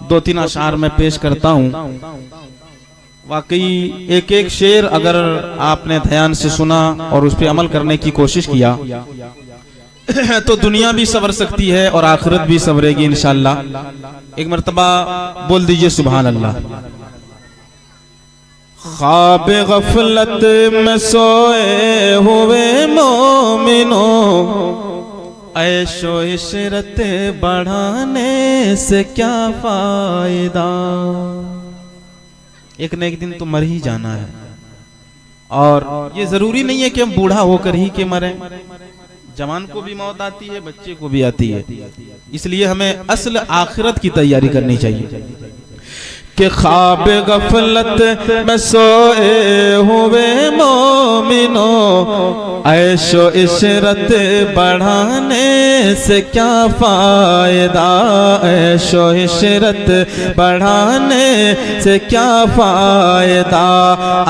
दो तीन अशार में पेश करता हूँ। वाकई एक एक शेर अगर आपने ध्यान से सुना और उस पर अमल करने की कोशिश किया तो दुनिया भी सवर सकती है और आखिरत भी सवरेगी इंशाअल्लाह। एक मर्तबा बोल दीजिए सुभान अल्लाह। ख्वाब गफलत में सोए हुए मोमिनो, ऐशो इशरत बढ़ाने से क्या फायदा। एक न एक दिन तो मर ही जाना है, और ये जरूरी नहीं है कि हम बूढ़ा होकर ही के मरें। जवान को भी मौत आती है, बच्चे को भी आती है। इसलिए हमें असल आखिरत की तैयारी करनी चाहिए कि ख्वाब गफलत में सोए हुए मोमिनो, ऐशो इशरत बढ़ाने से क्या फायदा। ऐशो इशरत बढ़ाने से क्या फायदा।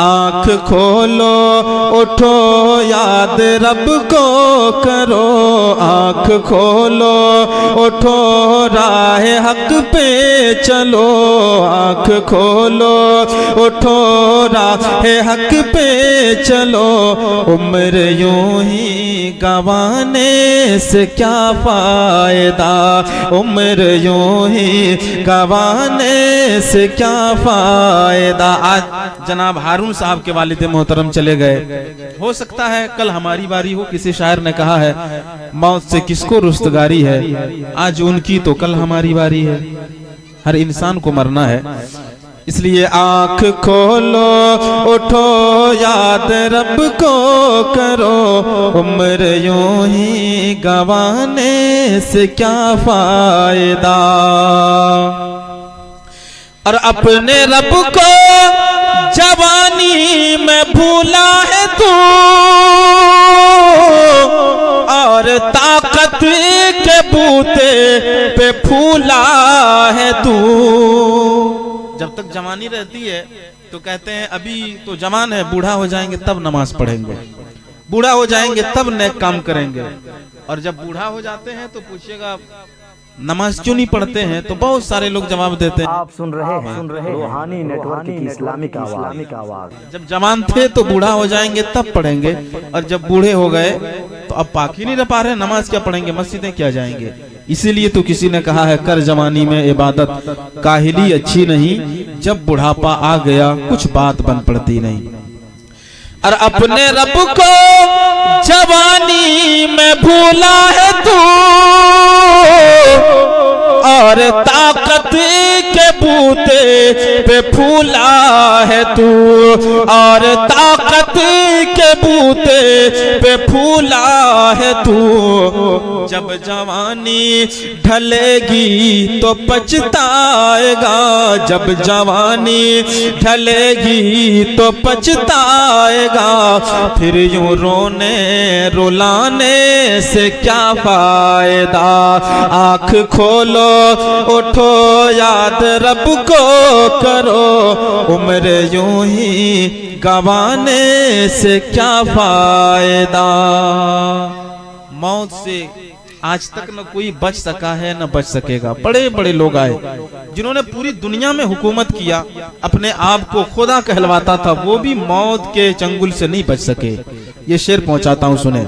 आँख खोलो उठो याद रब को करो, आँख खोलो उठो राह हक पे चलो, आँख खोलो उठो राह हक पे चलो। उम्र यूं ही गंवाने से क्या फायदा, उम्र यूं ही गंवाने से क्या फायदा। आज जनाब हारून साहब के वालिद मोहतरम चले गए, हो सकता है कल हमारी बारी हो। किसी शायर ने कहा है मौत से किसको रुस्तगारी है, आज उनकी तो कल हमारी बारी है। हर इंसान को मरना है, इसलिए आँख खोलो उठो याद रब को करो। उम्र यूं ही गंवाने से क्या फायदा। और अपने रब को जवानी में भूला है तू, और ताकत के बूते पे फूला है तू। जब तक जवानी रहती है तो कहते हैं अभी तो जवान है, बूढ़ा हो जाएंगे तब नमाज पढ़ेंगे, बूढ़ा हो जाएंगे तब नेक काम करेंगे। और जब बूढ़ा हो जाते हैं तो पूछिएगा नमाज क्यों नहीं पढ़ते हैं, तो बहुत सारे लोग जवाब देते हैं आप सुन रहे हैं रूहानी नेटवर्क की इस्लामिक आवाज। जब जवान थे तो बूढ़ा हो जाएंगे तब पढ़ेंगे, और जब बूढ़े हो गए तो अब पाक ही नहीं रह पा रहे, नमाज क्या पढ़ेंगे, मस्जिदें क्या जाएंगे। इसीलिए तो किसी ने कहा है कर जवानी में इबादत, काहिली अच्छी नहीं, जब बुढ़ापा आ गया कुछ बात बन पड़ती नहीं। और अपने रब को जवानी में भूला है तू, और ताकत के बूते पे फूला है तू, और ताकत के बूते पे फूला है तू। जब जवानी ढलेगी तो पछताएगा, जब जवानी ढलेगी तो पछताएगा। फिर यूं रोने रुलाने से क्या फायदा। आँख खोलो उठो याद रब को करो, उम्र यूं ही गंवाने से क्या फायदा। मौत से आज तक न कोई बच सका है न बच सकेगा। बड़े बड़े लोग आए जिन्होंने पूरी दुनिया में हुकूमत किया, अपने आप को खुदा कहलवाता था, वो भी मौत के चंगुल से नहीं बच सके। ये शेर पहुंचाता हूं, सुने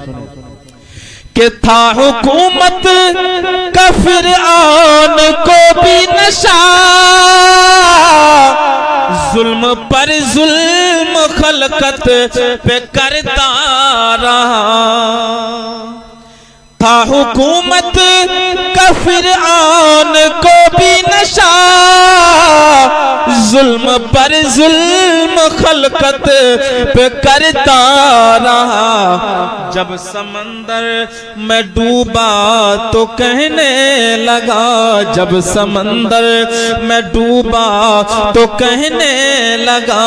कि था हुकूमत का फिरआन को भी नशा, जुल्म पर जुल्म खलकत पे करता रहा। था हुकूमत का फिरआन को भी नशा, जुल्म पर जुल्म खलकत पे करता रहा। जब समंदर में डूबा तो कहने लगा, जब समंदर में डूबा तो कहने लगा,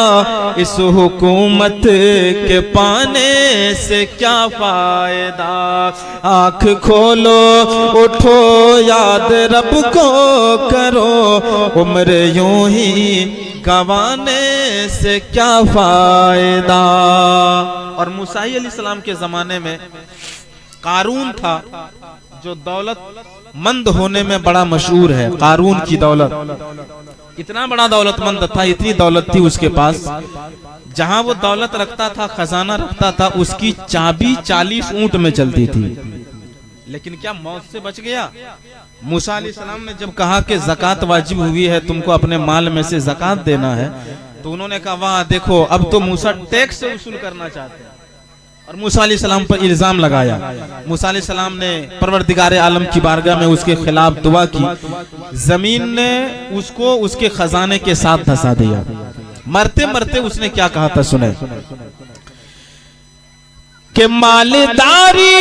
इस हुकूमत के पाने से क्या फायदा। आँख खोलो उठो याद रब को करो, उम्र यूं ही गंवाने से क्या फायदा। और मूसा अलैहिस्सलाम के जमाने में कारून था जो दौलत मंद होने में बड़ा मशहूर है। कारून की दौलत, इतना बड़ा दौलतमंद था, इतनी दौलत थी उसके पास, जहां वो दौलत रखता था, खजाना रखता था, उसकी चाबी 40 ऊंट में चलती थी। लेकिन क्या मौत से बच गया? मूसा अलैहिस्सलाम ने जब कहा कि ज़कात वाजिब हुई है, तुमको अपने माल में से ज़कात देना है, तो उन्होंने कहा वाह देखो, अब तो मूसा टैक्स से वसूल करना चाहते हैं, और मूसा अलैहिस्सलाम पर इल्जाम लगाया। मूसा अलैहिस्सलाम ने परवरदिगार आलम की बारगाह में उसके खिलाफ दुआ की, जमीन ने उसको उसके खजाने के साथ धंसा दिया। मरते मरते उसने क्या कहा था, सुने कि मालदारी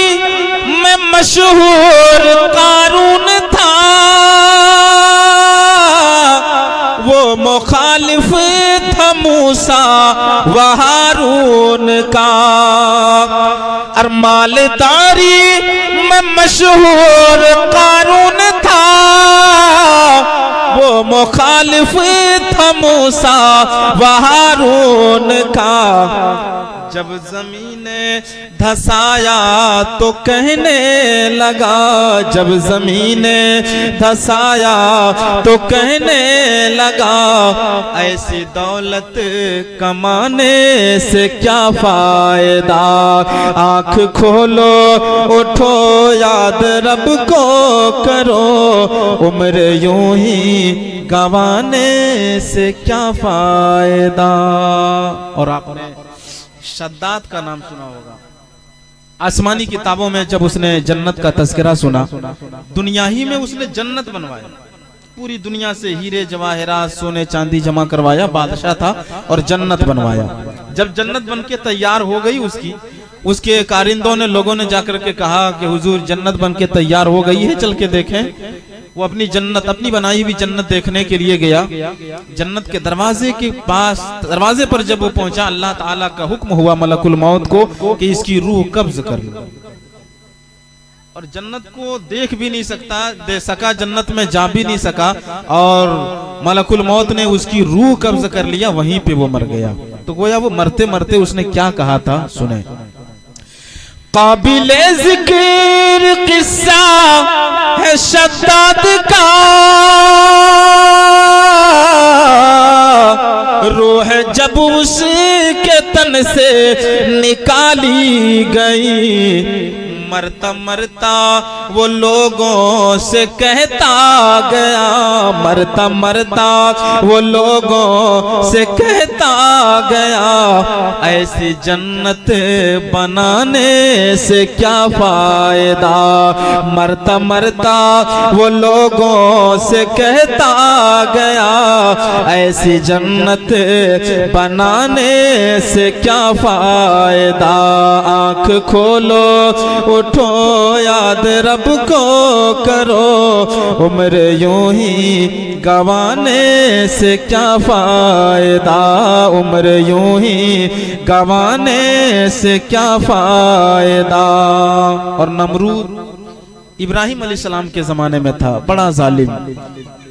में मशहूर कारून था, वो मुखालिफ था मूसा व हारून का। और मालदारी में मशहूर कारून था, वो मुखालिफ था मूसा व हारून का। जब ज़मीने धसाया तो कहने लगा, जब ज़मीने धसाया तो कहने लगा, ऐसी दौलत कमाने से क्या फायदा। आँख खोलो उठो याद रब को करो, उम्र यूं ही गंवाने से क्या फायदा। और आपने शद्दाद का नाम सुना होगा। आसमानी किताबों में जब उसने जन्नत का तज़किरा सुना, दुनिया ही में उसने जन्नत बनवाया, पूरी दुनिया से हीरे जवाहरात सोने चांदी जमा करवाया, बादशाह था और जन्नत बनवाया। जब जन्नत बनके तैयार हो गई उसके कारिंदों ने, लोगों ने जाकर के कहा कि हुजूर जन्नत बनके तैयार हो गई है, चल के देखें। वो अपनी जन्नत, अपनी बनाई हुई जन्नत देखने के लिए गया। जन्नत के दरवाजे के पास, दरवाजे पर जब वो पहुंचा, अल्लाह ताला का हुक्म हुआ मलकुल मौत को कि इसकी रूह कब्ज कर लो। और जन्नत को देख भी नहीं दे सका, जन्नत में जा भी नहीं सका, और मलकुल मौत ने उसकी रूह कब्ज कर लिया, वहीं पे वो मर गया। तो गोया वो मरते मरते उसने क्या कहा था, सुने। काबिले जिक्र किस्सा है शद्दाद का, रूह जब उसके तन से निकाली गई, मरता मरता वो लोगों से कहता गया, मरता मरता वो लोगों से कहता गया, ऐसी जन्नत बनाने से क्या फायदा। मरता मरता वो लोगों से कहता गया, ऐसी जन्नत बनाने से क्या फायदा। आँख खोलो उठो याद रब को करो, उम्र यूं ही गंवाने से क्या फायदा। उम्र यूं ही गंवाने से क्या फायदा। और नमरूद इब्राहिम अलैहिस्सलाम के जमाने में था, बड़ा जालिम।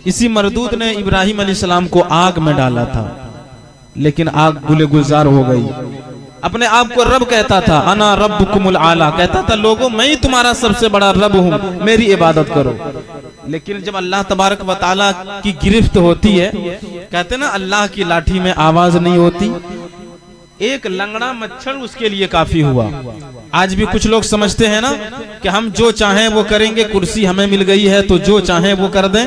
इसी मरदूद ने इब्राहिम अलैहिस्सलाम को आग में डाला था, लेकिन आग गुले गुलजार हो गई। अपने आप को रब कहता था, अना रब्बुकुमुल आला, कहता था लोगों मैं ही तुम्हारा सबसे बड़ा रब हूँ, मेरी इबादत करो। लेकिन जब अल्लाह तबारक व तआला की गिरफ्त होती है, कहते ना अल्लाह की लाठी में आवाज नहीं होती, एक लंगड़ा मच्छर उसके लिए काफी हुआ। आज भी कुछ लोग समझते हैं ना कि हम जो चाहें वो करेंगे, कुर्सी हमें मिल गई है तो जो चाहें वो कर दें,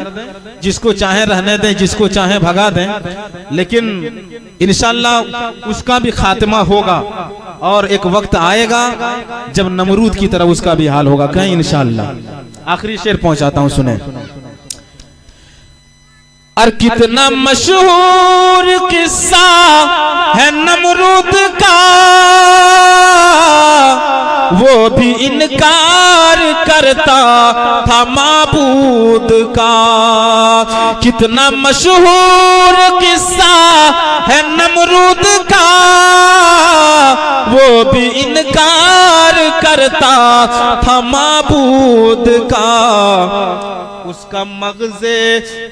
जिसको चाहें रहने दें, जिसको चाहें भगा दें। लेकिन इंशाअल्लाह उसका भी खात्मा होगा, और एक वक्त आएगा जब नमरूद की तरह उसका भी हाल होगा कहीं इंशाअल्लाह। आखिरी शेर पहुंचाता हूं, सुने। और कितना मशहूर किस्सा है नमरूद का, वो भी इनकार करता था माबूद का। कितना मशहूर किस्सा है नमरूद का, वो भी इनकार करता था माबूद का। उसका मगजे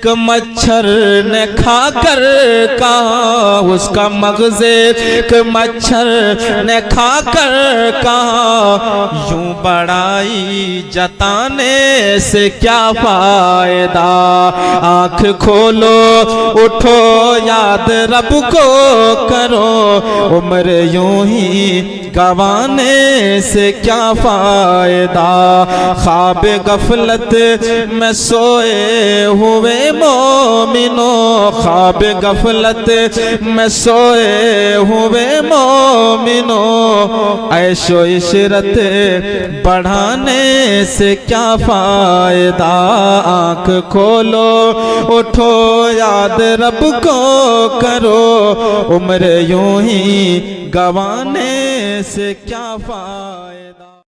क मच्छर ने खाकर कहा, उसका मगजे क मच्छर ने खाकर कहा, यूं बड़ाई जताने से क्या फायदा। आंख खोलो उठो याद रब को करो, उम्र यूं ही गवाने से क्या फायदा। ख्वाब गफलत में सोए हुए मोमिनो, ख्वाब गफलत में सोए हुए मोमिनो, ऐशो इशरत बढ़ाने से क्या फायदा। आंख खोलो उठो याद रब को करो, उम्र यूं ही गवाने से क्या फायदा।